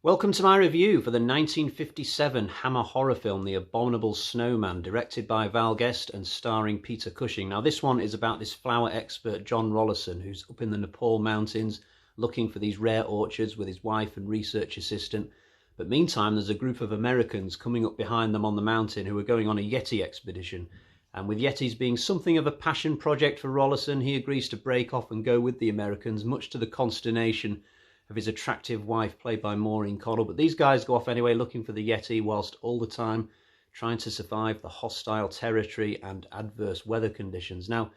Welcome to my review for the 1957 Hammer horror film, The Abominable Snowman, directed by Val Guest and starring Peter Cushing. Now, this one is about this flower expert, John Rollison, who's up in the Nepal mountains looking for these rare orchids with his wife and research assistant. But meantime, there's a group of Americans coming up behind them on the mountain who are going on a Yeti expedition. And with Yetis being something of a passion project for Rollison, he agrees to break off and go with the Americans, much to the consternation of his attractive wife, played by Maureen Connell. But these guys go off anyway, looking for the Yeti, whilst all the time trying to survive the hostile territory and adverse weather conditions. Now,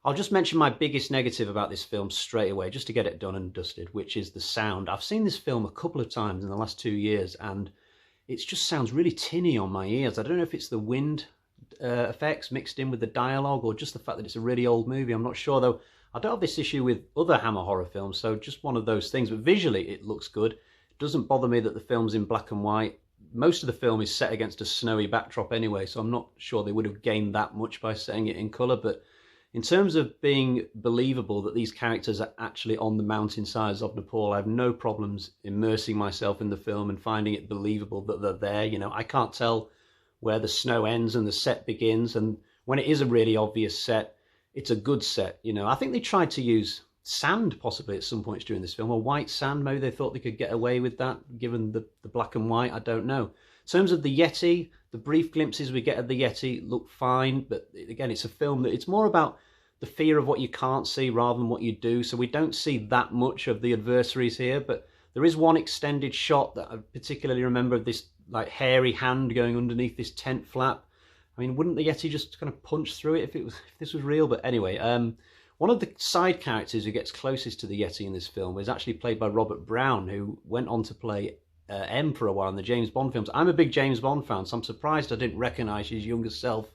I'll just mention my biggest negative about this film straight away, just to get it done and dusted, which is the sound. I've seen this film a couple of times in the last 2 years, and it just sounds really tinny on my ears. I don't know if it's the wind effects mixed in with the dialogue, or just the fact that it's a really old movie. I'm not sure, though. I don't have this issue with other Hammer horror films, so just one of those things. But visually, it looks good. It doesn't bother me that the film's in black and white. Most of the film is set against a snowy backdrop anyway, so I'm not sure they would have gained that much by setting it in colour. But in terms of being believable that these characters are actually on the mountainsides of Nepal, I have no problems immersing myself in the film and finding it believable that they're there. You know, I can't tell where the snow ends and the set begins, and when it is a really obvious set, it's a good set. You know, I think they tried to use sand possibly at some points during this film, or white sand. Maybe they thought they could get away with that given the black and white. I don't know. In terms of the Yeti, the brief glimpses we get of the Yeti look fine, but again, it's a film that it's more about the fear of what you can't see rather than what you do. So we don't see that much of the adversaries here, but there is one extended shot that I particularly remember of this like hairy hand going underneath this tent flap. I mean, wouldn't the Yeti just kind of punch through it if this was real? But anyway, one of the side characters who gets closest to the Yeti in this film is actually played by Robert Brown, who went on to play M for a while in the James Bond films. I'm a big James Bond fan, so I'm surprised I didn't recognise his younger self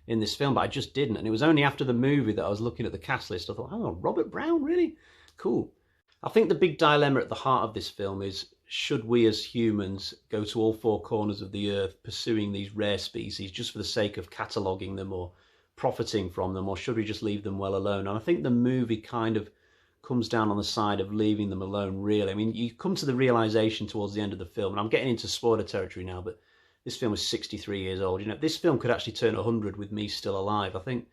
in this film, but I just didn't. And it was only after the movie that I was looking at the cast list, I thought, oh, Robert Brown, really? Cool. I think the big dilemma at the heart of this film is, should we as humans go to all four corners of the earth pursuing these rare species just for the sake of cataloguing them or profiting from them, or should we just leave them well alone? And I think the movie kind of comes down on the side of leaving them alone, really. I mean, you come to the realisation towards the end of the film, and I'm getting into spoiler territory now, but this film is 63 years old. You know, this film could actually turn 100 with me still alive. I think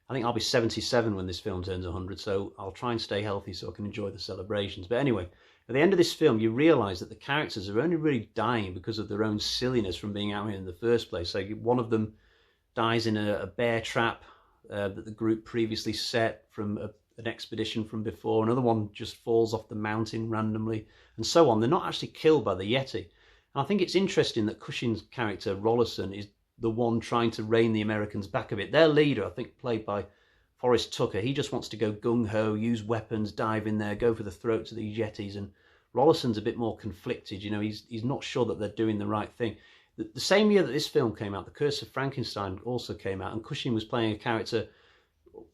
I'll be 77 when this film turns 100, so I'll try and stay healthy so I can enjoy the celebrations. But anyway, at the end of this film, you realise that the characters are only really dying because of their own silliness from being out here in the first place. So one of them dies in a bear trap that the group previously set from an expedition from before. Another one just falls off the mountain randomly, and so on. They're not actually killed by the Yeti. And I think it's interesting that Cushing's character, Rollison, is the one trying to rein the Americans back a bit. Their leader, I think played by Forrest Tucker, he just wants to go gung-ho, use weapons, dive in there, go for the throats of these Yetis. And Rollison's a bit more conflicted. You know, he's not sure that they're doing the right thing. The same year that this film came out, The Curse of Frankenstein also came out, and Cushing was playing a character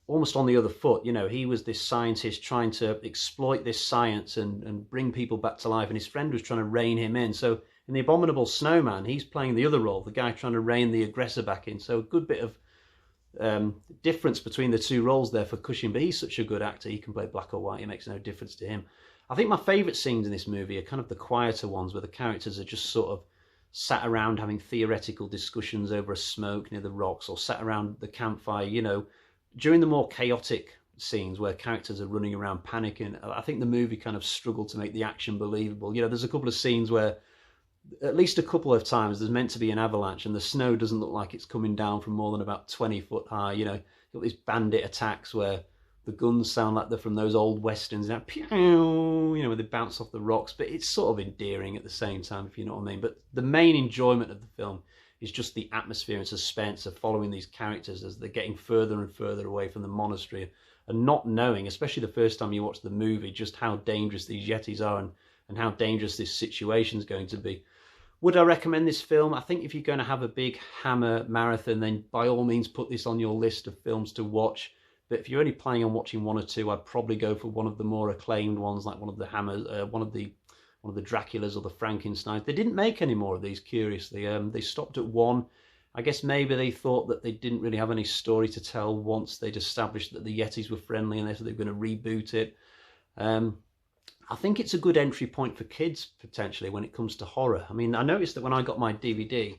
almost on the other foot. You know, he was this scientist trying to exploit this science and bring people back to life, and his friend was trying to rein him in. So in The Abominable Snowman, he's playing the other role, the guy trying to rein the aggressor back in. So a good bit of difference between the two roles there for Cushing, but he's such a good actor, he can play black or white, it makes no difference to him. I think my favourite scenes in this movie are kind of the quieter ones, where the characters are just sort of sat around having theoretical discussions over a smoke near the rocks, or sat around the campfire. You know, during the more chaotic scenes where characters are running around panicking, I think the movie kind of struggled to make the action believable. You know, there's a couple of scenes where at least a couple of times there's meant to be an avalanche and the snow doesn't look like it's coming down from more than about 20 foot high. You know, you've got these bandit attacks where the guns sound like they're from those old westerns, you know, where they bounce off the rocks, but it's sort of endearing at the same time, if you know what I mean. But the main enjoyment of the film is just the atmosphere and suspense of following these characters as they're getting further and further away from the monastery, and not knowing, especially the first time you watch the movie, just how dangerous these Yetis are and how dangerous this situation is going to be. Would I recommend this film? I think if you're going to have a big Hammer marathon, then by all means put this on your list of films to watch. But if you're only planning on watching one or two, I'd probably go for one of the more acclaimed ones, like one of the Hammers, one of the Draculas or the Frankensteins. They didn't make any more of these, curiously. They stopped at one. I guess maybe they thought that they didn't really have any story to tell once they'd established that the Yetis were friendly, and so they were going to reboot it. I think it's a good entry point for kids, potentially, when it comes to horror. I mean, I noticed that when I got my DVD,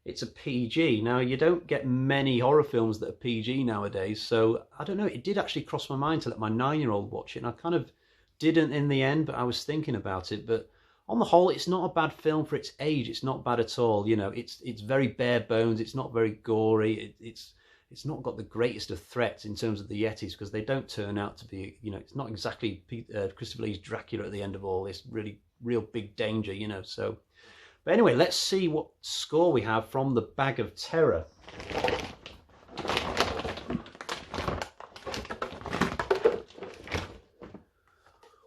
it's a PG. Now, you don't get many horror films that are PG nowadays, so I don't know, it did actually cross my mind to let my 9-year-old watch it, and I kind of didn't in the end, but I was thinking about it. But on the whole, it's not a bad film for its age. It's not bad at all. You know, it's very bare bones. It's not very gory. It's not got the greatest of threats in terms of the Yetis, because they don't turn out to be, you know, it's not exactly Christopher Lee's Dracula at the end of all this, really real big danger, you know. So, but anyway, let's see what score we have from the Bag of Terror.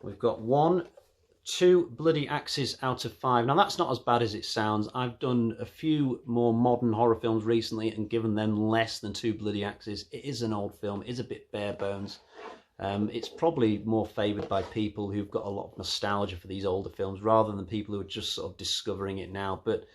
We've got 2 bloody axes out of 5. Now, that's not as bad as it sounds. I've done a few more modern horror films recently and given them less than 2 bloody axes. It is an old film. It is a bit bare bones. It's probably more favoured by people who've got a lot of nostalgia for these older films rather than people who are just sort of discovering it now. But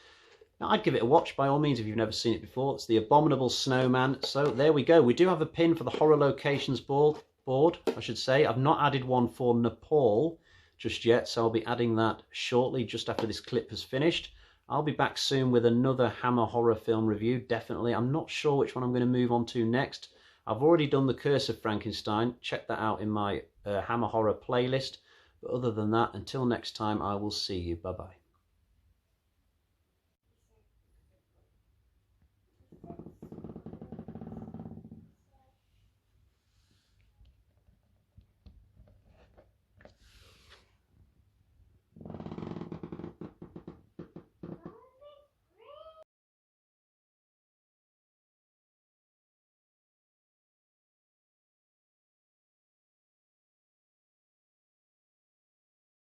I'd give it a watch by all means if you've never seen it before. It's the Abominable Snowman. So there we go. We do have a pin for the horror locations board, I should say. I've not added one for Nepal just yet, so I'll be adding that shortly, just after this clip has finished. I'll be back soon with another Hammer horror film review, definitely. I'm not sure which one I'm going to move on to next. I've already done The Curse of Frankenstein. Check that out in my Hammer horror playlist. But other than that, until next time, I will see you. Bye-bye.